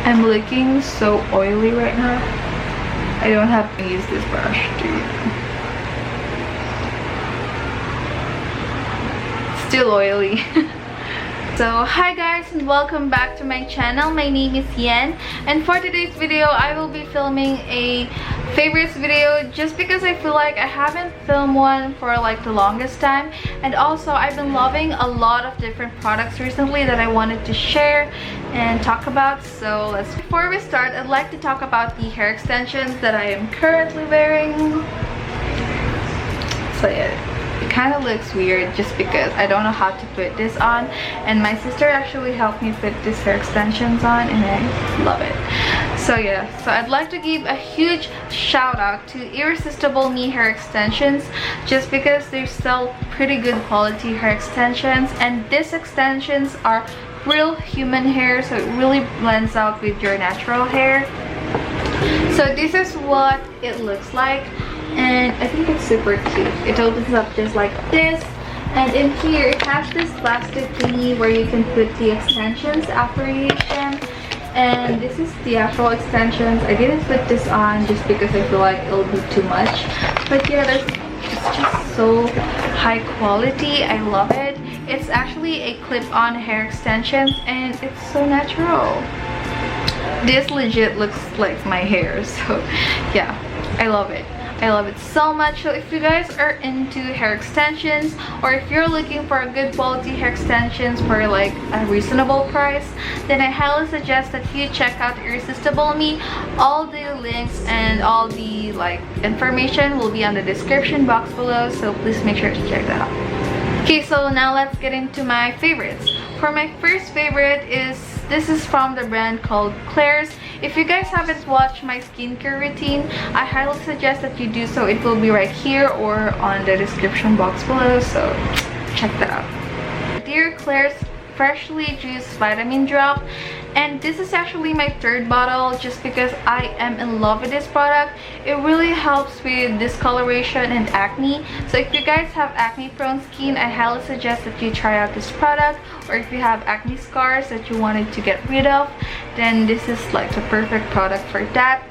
I'm looking so oily right now. I don't have to use this brush to... Still oily. So hi guys, and welcome back to my channel. My name is Yen, and for today's video I will be filming a favorites video just because I feel like I haven't filmed one for like the longest time, and also I've been loving a lot of different products recently that I wanted to share and talk about. So before we start, I'd like to talk about the hair extensions that I am currently wearing. So yeah, it kind of looks weird just because I don't know how to put this on, and my sister actually helped me put these hair extensions on and I love it. So yeah, so I'd like to give a huge shout out to Irresistible Me hair extensions just because they're still pretty good quality hair extensions, and these extensions are real human hair, so it really blends out with your natural hair. So this is what it looks like, and I think it's super cute. It opens up just like this, and in here it has this plastic thingy where you can put the extensions after you use them. And this is the actual extensions. I didn't put this on just because I feel like it'll be too much, but yeah, it's just so high quality. I love it. It's actually a clip-on hair extension and it's so natural. This legit looks like my hair, so yeah, I love it. I love it so much. So if you guys are into hair extensions, or if you're looking for a good quality hair extensions for like a reasonable price, then I highly suggest that you check out Irresistible Me. All the links and all the like information will be on the description box below, so please make sure to check that out. Okay, so now let's get into my favorites. For my first favorite this is from the brand called Klairs. If you guys haven't watched my skincare routine, I highly suggest that you do so. It will be right here or on the description box below, so check that out. Dear Klairs freshly juiced vitamin drop, and this is actually my third bottle just because I am in love with this product. It really helps with discoloration and acne. So if you guys have acne prone skin, I highly suggest that you try out this product, or if you have acne scars that you wanted to get rid of, then this is like the perfect product for that.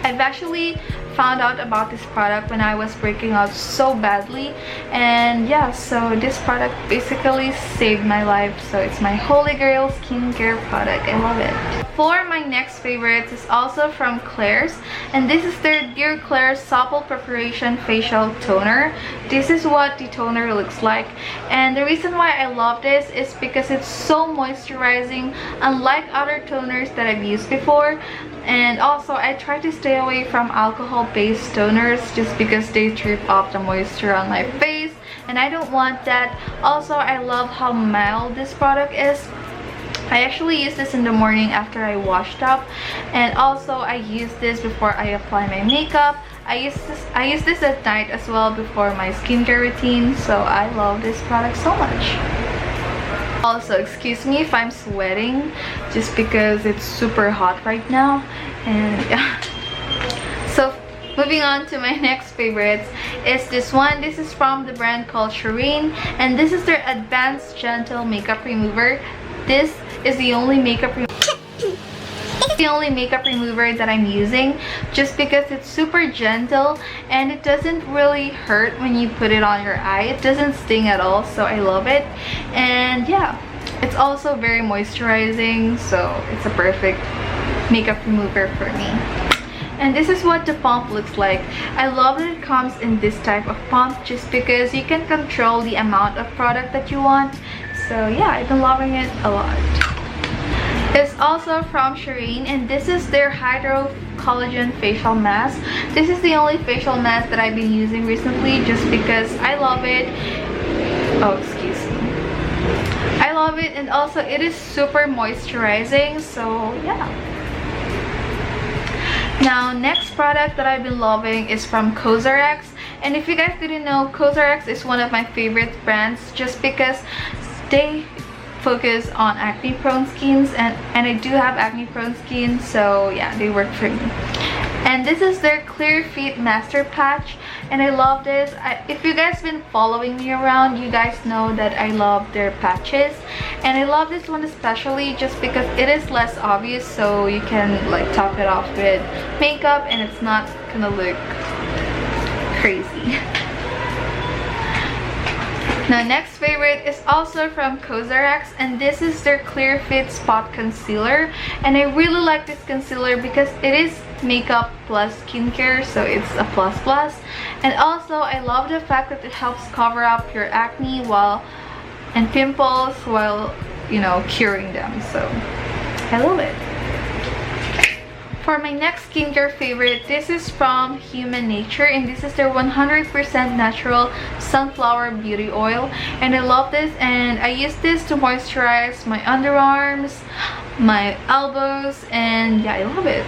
I've actually found out about this product when I was breaking out so badly, and yeah, so this product basically saved my life. So it's my holy grail skincare product. I love it. For my next favorite is also from Klairs, and this is their Dear Klairs Supple Preparation Facial Toner. This is what the toner looks like, and the reason why I love this is because it's so moisturizing, unlike other toners that I've used before. And also I try to stay away from alcohol-based toners just because they strip off the moisture on my face, and I don't want that. Also, I love how mild this product is. I actually use this in the morning after I washed up, and also I use this before I apply my makeup. I use this at night as well before my skincare routine, so I love this product so much. Also, excuse me if I'm sweating just because it's super hot right now, and yeah. So moving on to my next favorites is this one. This is from the brand called Shireen, and this is their Advanced Gentle Makeup Remover. This is the only makeup remover that I'm using just because it's super gentle and it doesn't really hurt when you put it on your eye. It doesn't sting at all, so I love it. And yeah, it's also very moisturizing, so it's a perfect makeup remover for me. And this is what the pump looks like. I love that it comes in this type of pump just because you can control the amount of product that you want. So yeah, I've been loving it a lot. It's also from Shireen, and this is their Hydro Collagen Facial Mask. This is the only facial mask that I've been using recently just because I love it. Oh, excuse me. I love it, and also it is super moisturizing, so yeah. Now, next product that I've been loving is from cosrx, and if you guys didn't know, cosrx is one of my favorite brands just because they focus on acne prone skins, and I do have acne prone skin, so yeah, they work for me. And this is their Clear Feet Master Patch, and I love this. If you guys been following me around, you guys know that I love their patches, and I love this one especially just because it is less obvious, so you can like top it off with makeup and it's not gonna look crazy. Now, next favorite is also from cosrx, and this is their Clear Fit Spot Concealer, and I really like this concealer because it is makeup plus skincare, so it's a plus plus. And also I love the fact that it helps cover up your acne and pimples while, you know, curing them, so I love it. For my next skincare favorite, this is from Human Nature, and this is their 100% natural sunflower beauty oil, and I love this, and I use this to moisturize my underarms, my elbows, and yeah, I love it.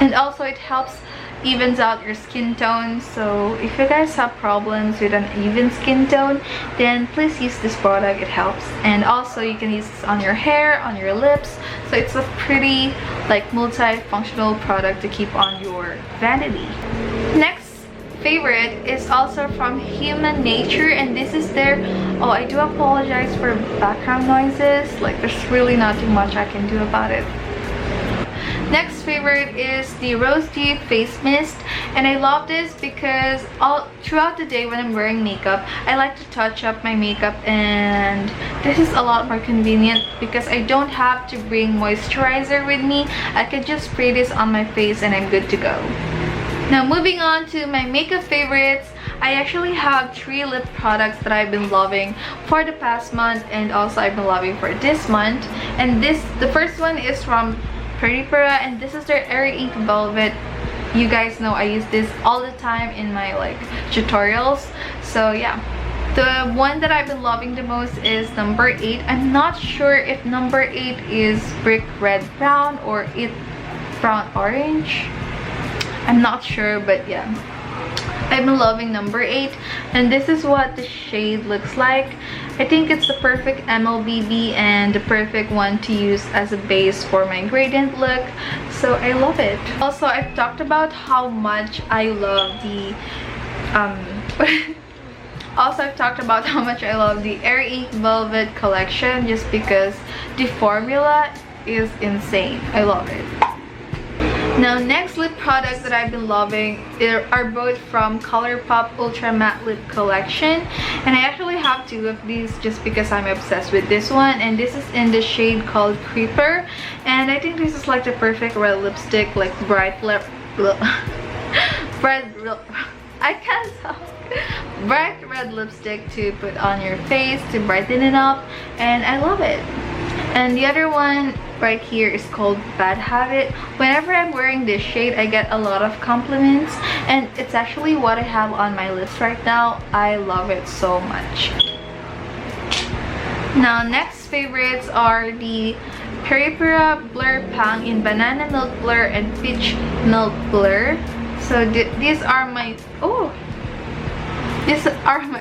And also it helps evens out your skin tone, so if you guys have problems with an even skin tone, then please use this product. It helps. And also you can use this on your hair, on your lips, so it's a pretty like multi-functional product to keep on your vanity. Next favorite is also from Human Nature, and this is their, oh, I do apologize for background noises, like there's really nothing much I can do about it. Next favorite is the Rose Dew Face Mist, and I love this because throughout the day when I'm wearing makeup, I like to touch up my makeup, and this is a lot more convenient because I don't have to bring moisturizer with me. I can just spray this on my face and I'm good to go. Now, moving on to my makeup favorites, I actually have 3 lip products that I've been loving for the past month, and also I've been loving for this month. And the first one is from and this is their Airy Ink Velvet. You guys know I use this all the time in my like tutorials, so yeah. The one that I've been loving the most is number 8. I'm not sure if number 8 is brick red brown or it brown orange, I'm not sure, but yeah, I've been loving number 8, and this is what the shade looks like. I think it's the perfect MLBB and the perfect one to use as a base for my gradient look, so I love it. Also, I've talked about how much I love the Airy Ink Velvet collection just because the formula is insane. I love it. Now, next lip products that I've been loving are both from ColourPop Ultra Matte Lip Collection, and I actually have 2 of these just because I'm obsessed with this one, and this is in the shade called Creeper, and I think this is like the perfect red lipstick, like bright red lipstick to put on your face to brighten it up, and I love it. And the other one right here is called Bad Habit. Whenever I'm wearing this shade, I get a lot of compliments, and it's actually what I have on my lips right now. I love it so much. Now, next favorites are the Peripera Blur Pang in Banana Milk Blur and Peach Milk Blur. So these are my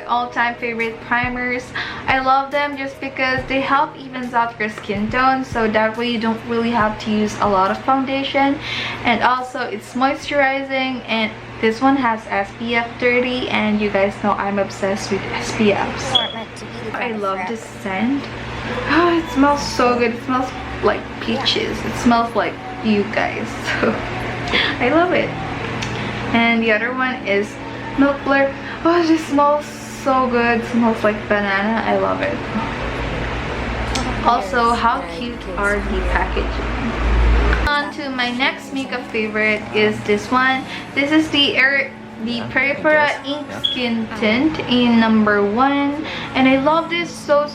all-time favorite primers. I love them just because they help evens out your skin tone, so that way you don't really have to use a lot of foundation, and also it's moisturizing, and this one has SPF 30, and you guys know I'm obsessed with SPFs. I love this scent. Oh, it smells so good. It smells like peaches. It smells like you guys, so I love it. And the other one is Milk Blur. Oh, this smells so good. It smells like banana. I love it. Also, how cute are the packaging. On to my next makeup favorite is this one. This is the Peripera Ink Skin Tint in number 1, and I love this so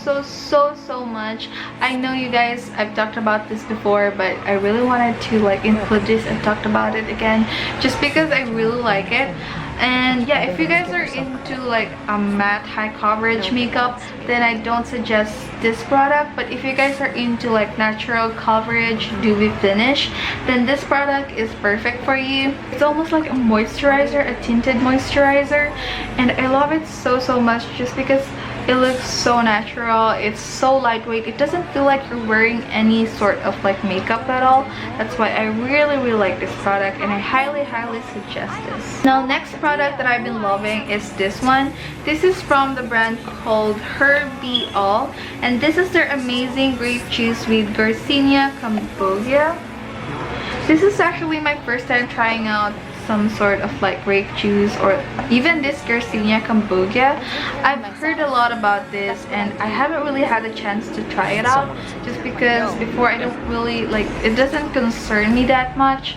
much. I know you guys, I've talked about this before, but I really wanted to like include this and talk about it again just because I really like it. And yeah, if you guys are into like a matte high coverage makeup, then I don't suggest this product. But if you guys are into like natural coverage dewy finish, then this product is perfect for you. It's almost like a moisturizer, a tinted moisturizer, and I love it so much just because It looks so natural. It's so lightweight. It doesn't feel like you're wearing any sort of like makeup at all. That's why I really like this product, and I highly suggest this. Now, next product that I've been loving is this one. This is from the brand called Her Be All, and this is their amazing grape juice with Garcinia Cambogia. This is actually my first time trying out some sort of like grape juice, or even this Garcinia Cambogia. I've heard a lot about this, and I haven't really had a chance to try it out, just because before I don't really like, it doesn't concern me that much.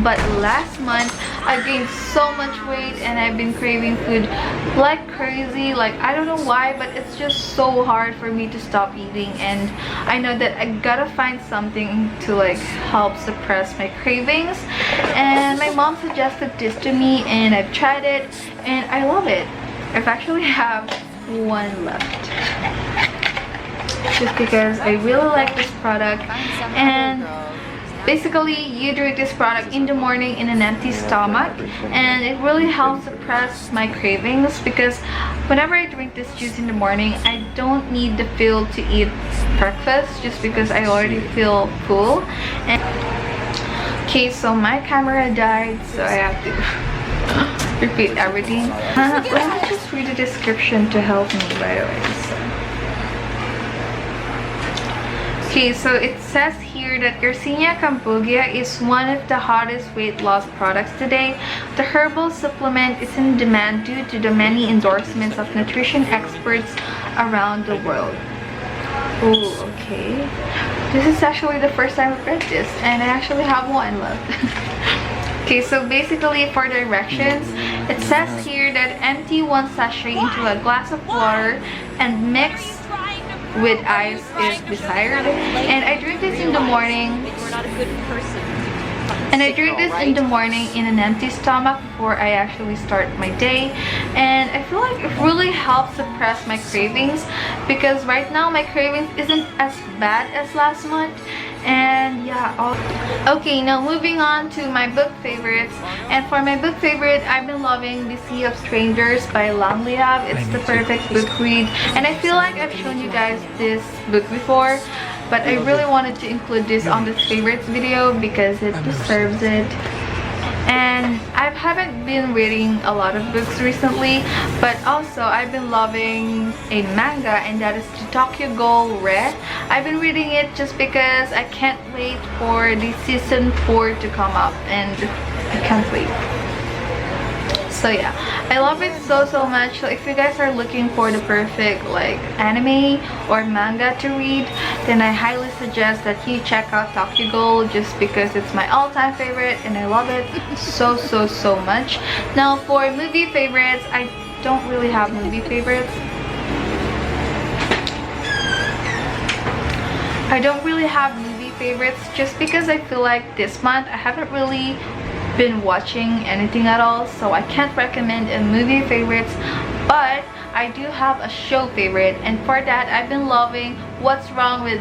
But last month I gained so much weight, and I've been craving food like crazy. Like, I don't know why, but it's just so hard for me to stop eating, and I know that I gotta find something to like help suppress my cravings. And my mom suggested this to me, and I've tried it and I love it. I've actually have one left, just because I really like this product. And basically, you drink this product in the morning in an empty stomach, and it really helps suppress my cravings, because whenever I drink this juice in the morning, I don't need the feel to eat breakfast, just because I already feel full. And okay, so my camera died, so I have to repeat everything. Let me just read the description to help me, by the way. Okay, so it says here that Garcinia Cambogia is one of the hottest weight loss products today. The herbal supplement is in demand due to the many endorsements of nutrition experts around the world. Oh, okay. This is actually the first time I've read this, and I actually have one left. Okay, so basically for directions, it says here that empty one sachet into a glass of water and mix with ice if desired. And I drink this in the morning. And I drink this in the morning in an empty stomach before I actually start my day. And I feel like it really helps suppress my cravings, because right now my cravings isn't as bad as last month. And yeah, okay, now moving on to my book favorites. And for my book favorite, I've been loving The Sea of Strangers by Langliab. It's the perfect book read, and I feel like I've shown you guys this book before, but I really wanted to include this on this favorites video because it deserves it. And I haven't been reading a lot of books recently, but also I've been loving a manga, and that is the Tokyo Ghoul Red. I've been reading it just because I can't wait for the season 4 to come up, and I can't wait. So yeah, I love it so much. So if you guys are looking for the perfect like anime or manga to read, then I highly suggest that you check out Tokyo Ghoul, just because it's my all-time favorite and I love it so much. Now for movie favorites, I don't really have movie favorites. Just because I feel like this month I haven't really been watching anything at all, so I can't recommend a movie favorites. But I do have a show favorite, and for that I've been loving What's Wrong with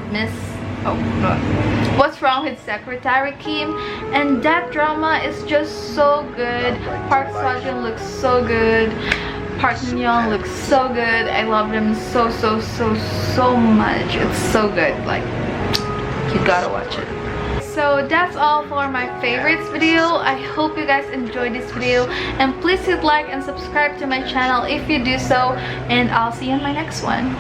Secretary Kim, and that drama is just so good. Park Seo-joon looks so good, Park Min-young looks so good. I love them so much. It's so good, like, you gotta watch it. So that's all for my favorites video. I hope you guys enjoyed this video, and please hit like and subscribe to my channel if you do so, and I'll see you in my next one.